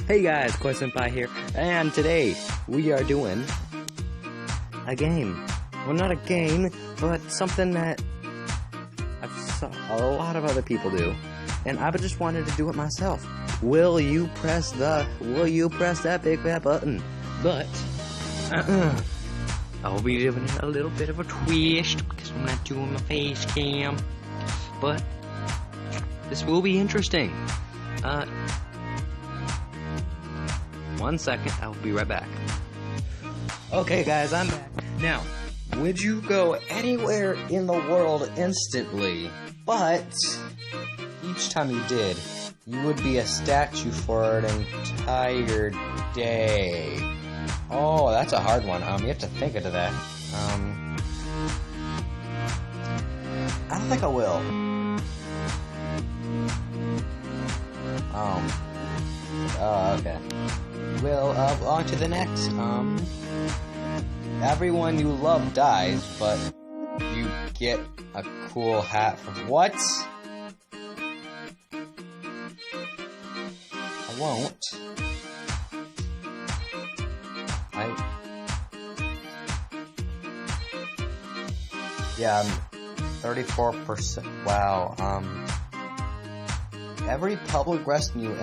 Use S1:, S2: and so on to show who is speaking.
S1: Hey guys, Koi Senpai here, and today we are doing a game. Well, not a game, but something that I've saw a lot of other people do, and I just wanted to do it myself. Will you press that big fat button? But I'll be giving it a little bit of a twist because I'm not doing my face cam. But this will be interesting. 1 second, I'll be right back. Okay guys, I'm back. Now, would you go anywhere in the world instantly, but each time you did, you would be a statue for an entire day? Oh, that's a hard one. You have to think into that. I don't think I will. Okay. Well, on to the next. Everyone you love dies, but you get a cool hat from... What? I won't. Yeah, 34%. Wow, every public rescue and